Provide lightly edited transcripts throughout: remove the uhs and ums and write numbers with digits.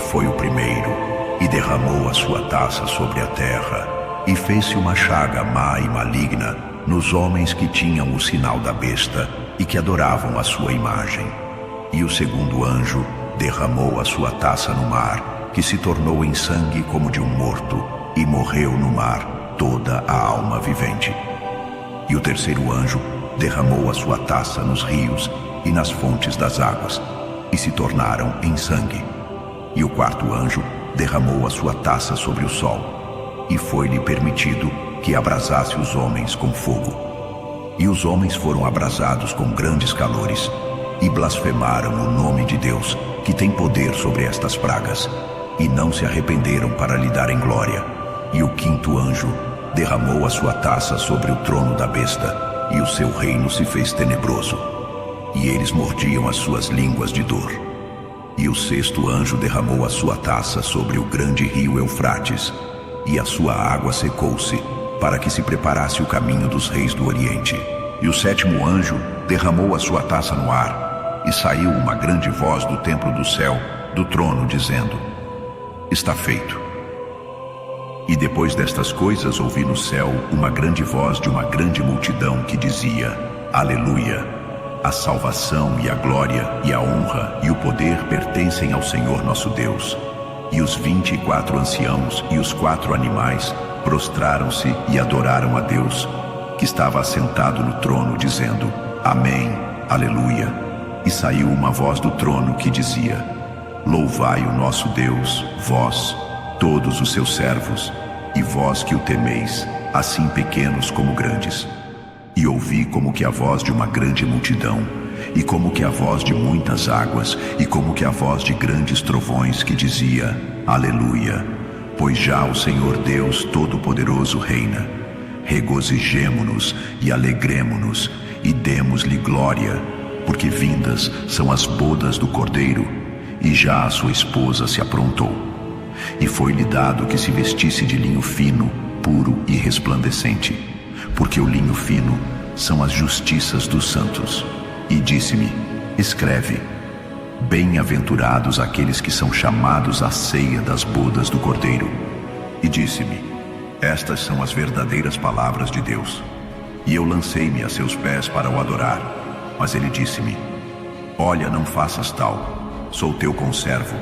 foi o primeiro, e derramou a sua taça sobre a terra, e fez-se uma chaga má e maligna nos homens que tinham o sinal da besta e que adoravam a sua imagem. E o segundo anjo derramou a sua taça no mar, que se tornou em sangue como de um morto, e morreu no mar toda a alma vivente. E o terceiro anjo derramou a sua taça nos rios e nas fontes das águas, e se tornaram em sangue. E o quarto anjo derramou a sua taça sobre o sol, e foi-lhe permitido que abrasasse os homens com fogo. E os homens foram abrasados com grandes calores, e blasfemaram o nome de Deus, que tem poder sobre estas pragas, e não se arrependeram para lhe darem glória. E o quinto anjo derramou a sua taça sobre o trono da besta, e o seu reino se fez tenebroso, e eles mordiam as suas línguas de dor. E o sexto anjo derramou a sua taça sobre o grande rio Eufrates, e a sua água secou-se, para que se preparasse o caminho dos reis do Oriente. E o sétimo anjo derramou a sua taça no ar, e saiu uma grande voz do templo do céu, do trono, dizendo: Está feito. E depois destas coisas ouvi no céu uma grande voz de uma grande multidão que dizia: Aleluia! A salvação e a glória e a honra e o poder pertencem ao Senhor nosso Deus. E os 24 anciãos e os 4 animais prostraram-se e adoraram a Deus, que estava assentado no trono, dizendo: Amém, Aleluia. E saiu uma voz do trono que dizia: Louvai o nosso Deus, vós, todos os seus servos, e vós que o temeis, assim pequenos como grandes. E ouvi como que a voz de uma grande multidão, e como que a voz de muitas águas, e como que a voz de grandes trovões que dizia: Aleluia, pois já o Senhor Deus Todo-Poderoso reina. Regozijemo-nos e alegremo-nos, e demos-lhe glória, porque vindas são as bodas do Cordeiro, e já a sua esposa se aprontou. E foi-lhe dado que se vestisse de linho fino, puro e resplandecente, porque o linho fino são as justiças dos santos. E disse-me: Escreve: Bem-aventurados aqueles que são chamados à ceia das bodas do Cordeiro. E disse-me: Estas são as verdadeiras palavras de Deus. E eu lancei-me a seus pés para o adorar. Mas ele disse-me: Olha, não faças tal. Sou teu conservo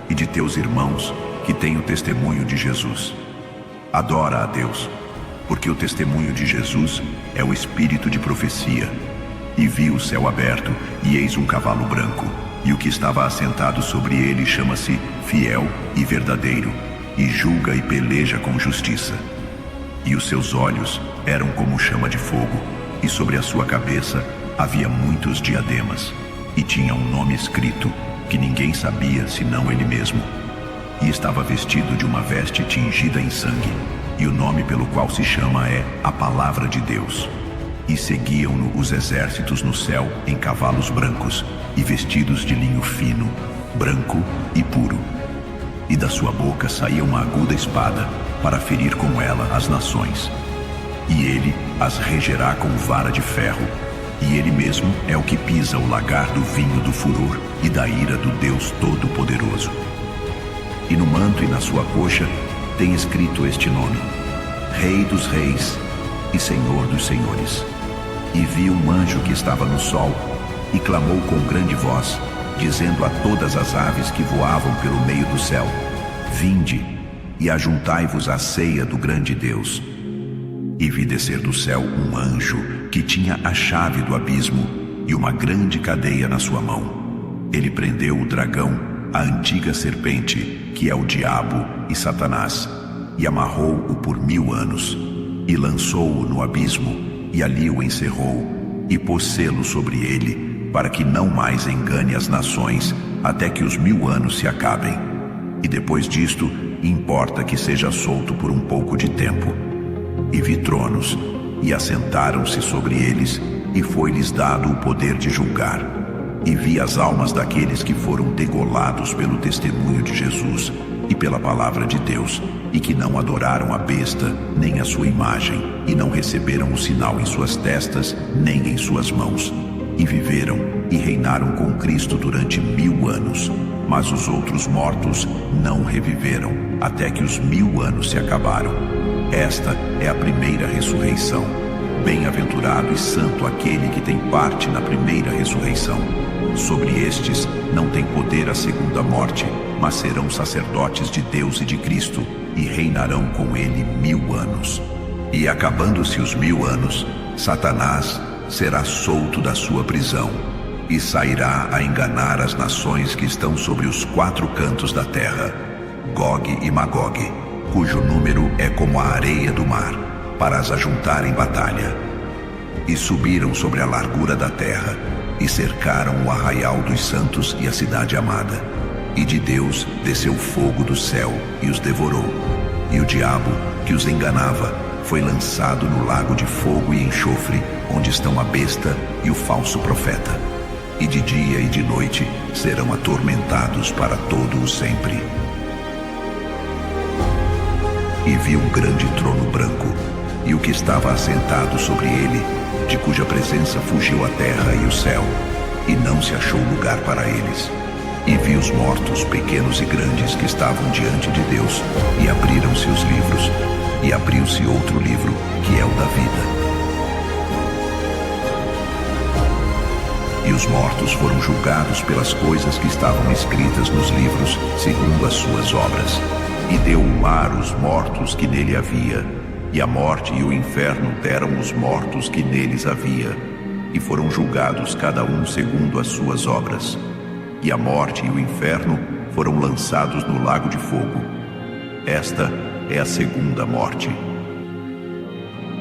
e de teus irmãos, que têm o testemunho de Jesus. Adora a Deus, porque o testemunho de Jesus é o espírito de profecia. E vi o céu aberto, e eis um cavalo branco, e o que estava assentado sobre ele chama-se Fiel e Verdadeiro, e julga e peleja com justiça. E os seus olhos eram como chama de fogo, e sobre a sua cabeça havia muitos diademas, e tinha um nome escrito, que ninguém sabia senão ele mesmo. E estava vestido de uma veste tingida em sangue, e o nome pelo qual se chama é a Palavra de Deus. E seguiam-no os exércitos no céu em cavalos brancos, e vestidos de linho fino, branco e puro. E da sua boca saía uma aguda espada, para ferir com ela as nações. E ele as regerá com vara de ferro, e ele mesmo é o que pisa o lagar do vinho do furor e da ira do Deus Todo-Poderoso. E no manto e na sua coxa tem escrito este nome: Rei dos Reis e Senhor dos Senhores. E vi um anjo que estava no sol, e clamou com grande voz, dizendo a todas as aves que voavam pelo meio do céu: Vinde, e ajuntai-vos à ceia do grande Deus. E vi descer do céu um anjo que tinha a chave do abismo e uma grande cadeia na sua mão. Ele prendeu o dragão, a antiga serpente, que é o diabo e Satanás, e amarrou-o por 1000 anos, e lançou-o no abismo, e ali o encerrou, e pôs selo sobre ele, para que não mais engane as nações, até que os 1000 anos se acabem. E depois disto, importa que seja solto por um pouco de tempo. E vi tronos, e assentaram-se sobre eles, e foi-lhes dado o poder de julgar. E vi as almas daqueles que foram degolados pelo testemunho de Jesus e pela palavra de Deus, e que não adoraram a besta, nem a sua imagem, e não receberam o sinal em suas testas, nem em suas mãos. e viveram e reinaram com Cristo durante 1000 anos. Mas os outros mortos não reviveram, até que os 1000 anos se acabaram. Esta é a primeira ressurreição. Bem-aventurado e santo aquele que tem parte na primeira ressurreição. Sobre estes não tem poder a segunda morte, mas serão sacerdotes de Deus e de Cristo, e reinarão com ele 1000 anos. E acabando-se os 1000 anos, Satanás será solto da sua prisão, e sairá a enganar as nações que estão sobre os 4 cantos da terra, Gog e Magog, cujo número é como a areia do mar, para as ajuntar em batalha. E subiram sobre a largura da terra, e cercaram o arraial dos santos e a cidade amada. E de Deus desceu fogo do céu e os devorou. E o diabo, que os enganava, foi lançado no lago de fogo e enxofre, onde estão a besta e o falso profeta. E de dia e de noite serão atormentados para todo o sempre. E vi um grande trono branco, e o que estava assentado sobre ele, de cuja presença fugiu a terra e o céu, e não se achou lugar para eles. E vi os mortos, pequenos e grandes, que estavam diante de Deus, e abriram-se os livros, e abriu-se outro livro, que é o da vida. E os mortos foram julgados pelas coisas que estavam escritas nos livros, segundo as suas obras. E deu o mar os mortos que nele havia, e a morte e o inferno deram os mortos que neles havia, e foram julgados cada um segundo as suas obras. E a morte e o inferno foram lançados no lago de fogo. Esta é a segunda morte.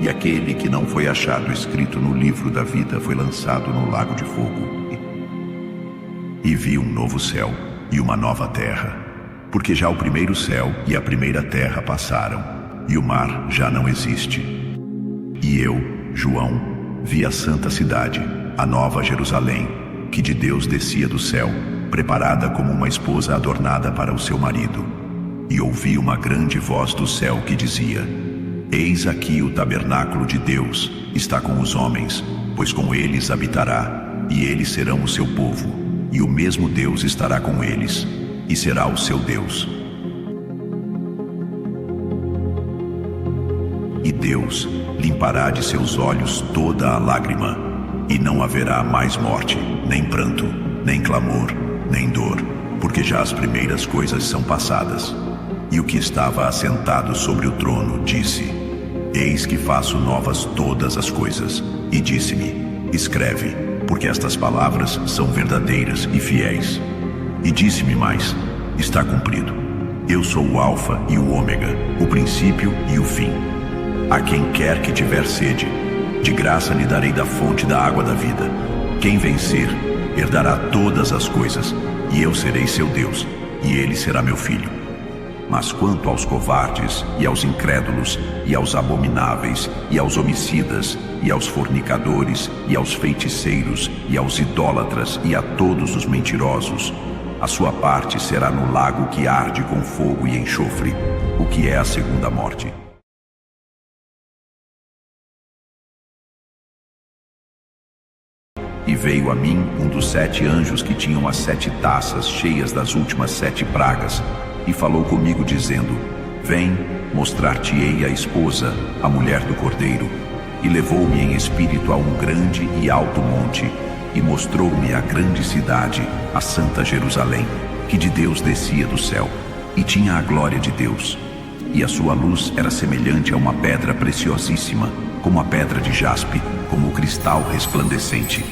E aquele que não foi achado escrito no livro da vida foi lançado no lago de fogo. E vi um novo céu e uma nova terra, porque já o primeiro céu e a primeira terra passaram, e o mar já não existe. E eu, João, vi a santa cidade, a nova Jerusalém, que de Deus descia do céu, preparada como uma esposa adornada para o seu marido. E ouvi uma grande voz do céu que dizia: Eis aqui o tabernáculo de Deus, está com os homens, pois com eles habitará, e eles serão o seu povo, e o mesmo Deus estará com eles, e será o seu Deus. E Deus limpará de seus olhos toda a lágrima, e não haverá mais morte, nem pranto, nem clamor, nem dor, porque já as primeiras coisas são passadas. E o que estava assentado sobre o trono disse: Eis que faço novas todas as coisas. E disse-me: Escreve, porque estas palavras são verdadeiras e fiéis. E disse-me mais: Está cumprido. Eu sou o Alfa e o Ômega, o princípio e o fim. A quem quer que tiver sede, de graça lhe darei da fonte da água da vida. Quem vencer, herdará todas as coisas, e eu serei seu Deus, e ele será meu filho. Mas quanto aos covardes, e aos incrédulos, e aos abomináveis, e aos homicidas, e aos fornicadores, e aos feiticeiros, e aos idólatras, e a todos os mentirosos, a sua parte será no lago que arde com fogo e enxofre, o que é a segunda morte. E veio a mim um dos 7 anjos que tinham as 7 taças cheias das últimas 7 pragas, e falou comigo dizendo: Vem, mostrar-te-ei a esposa, a mulher do Cordeiro. E levou-me em espírito a um grande e alto monte, e mostrou-me a grande cidade, a santa Jerusalém, que de Deus descia do céu, e tinha a glória de Deus. E a sua luz era semelhante a uma pedra preciosíssima, como a pedra de jaspe, como o cristal resplandecente.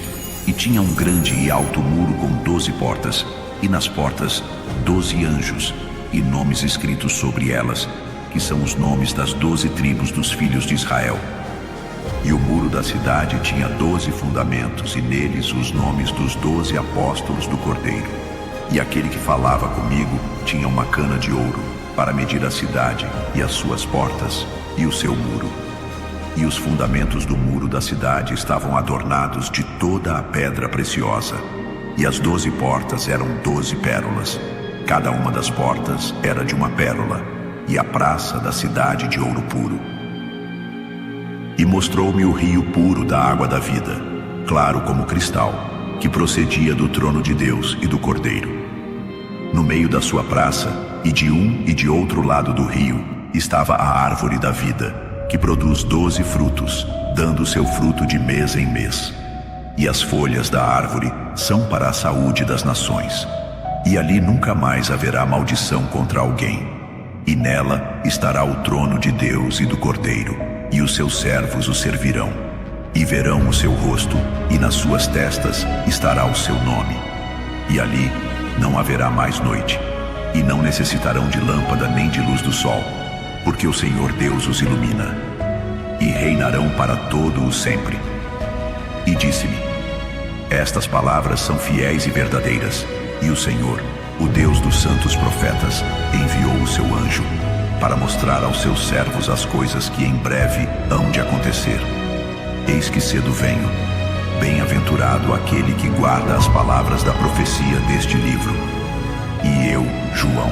E tinha um grande e alto muro com 12 portas, e nas portas 12 anjos, e nomes escritos sobre elas, que são os nomes das 12 tribos dos filhos de Israel. E o muro da cidade tinha 12 fundamentos, e neles os nomes dos 12 apóstolos do Cordeiro. E aquele que falava comigo tinha uma cana de ouro, para medir a cidade, e as suas portas, e o seu muro. E os fundamentos do muro da cidade estavam adornados de toda a pedra preciosa. E as 12 portas eram 12 pérolas. Cada uma das portas era de uma pérola, e a praça da cidade de ouro puro. E mostrou-me o rio puro da água da vida, claro como cristal, que procedia do trono de Deus e do Cordeiro. No meio da sua praça, e de um e de outro lado do rio, estava a árvore da vida, que produz 12 frutos, dando seu fruto de mês em mês. E as folhas da árvore são para a saúde das nações. E ali nunca mais haverá maldição contra alguém. E nela estará o trono de Deus e do Cordeiro, e os seus servos o servirão. E verão o seu rosto, e nas suas testas estará o seu nome. E ali não haverá mais noite, e não necessitarão de lâmpada nem de luz do sol, porque o Senhor Deus os ilumina, e reinarão para todo o sempre. E disse-me: estas palavras são fiéis e verdadeiras, e o Senhor, o Deus dos santos profetas, enviou o seu anjo para mostrar aos seus servos as coisas que em breve hão de acontecer. Eis que cedo venho. Bem-aventurado aquele que guarda as palavras da profecia deste livro. E eu, João,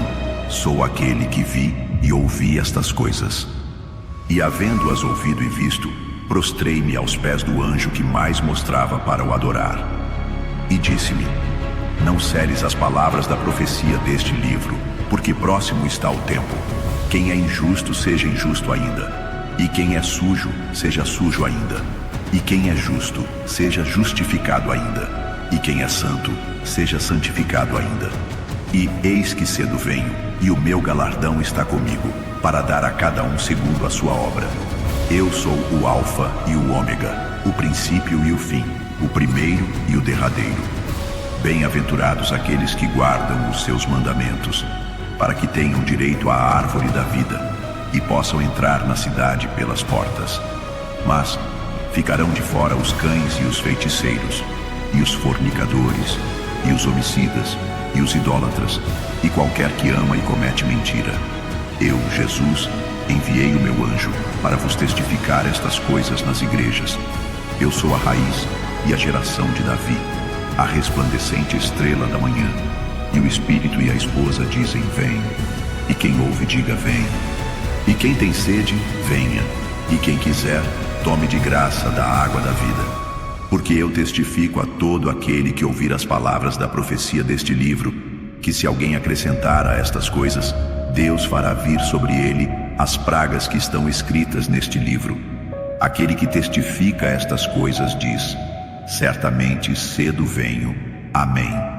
sou aquele que vi e ouvi estas coisas. E havendo-as ouvido e visto, prostrei-me aos pés do anjo que mais mostrava para o adorar. E disse-me: não celes as palavras da profecia deste livro, porque próximo está o tempo. Quem é injusto, seja injusto ainda. E quem é sujo, seja sujo ainda. E quem é justo, seja justificado ainda. E quem é santo, seja santificado ainda. E eis que cedo venho, e o meu galardão está comigo, para dar a cada um segundo a sua obra. Eu sou o Alfa e o Ômega, o princípio e o fim, o primeiro e o derradeiro. Bem-aventurados aqueles que guardam os seus mandamentos, para que tenham direito à árvore da vida, e possam entrar na cidade pelas portas. Mas ficarão de fora os cães e os feiticeiros, e os fornicadores, e os homicidas, e os idólatras, e qualquer que ama e comete mentira. Eu, Jesus, enviei o meu anjo para vos testificar estas coisas nas igrejas. Eu sou a raiz e a geração de Davi, a resplandecente estrela da manhã. E o Espírito e a esposa dizem: vem. E quem ouve, diga: vem. E quem tem sede, venha. E quem quiser, tome de graça da água da vida. Porque eu testifico a todo aquele que ouvir as palavras da profecia deste livro, que se alguém acrescentar a estas coisas, Deus fará vir sobre ele as pragas que estão escritas neste livro. Aquele que testifica estas coisas diz: certamente cedo venho. Amém.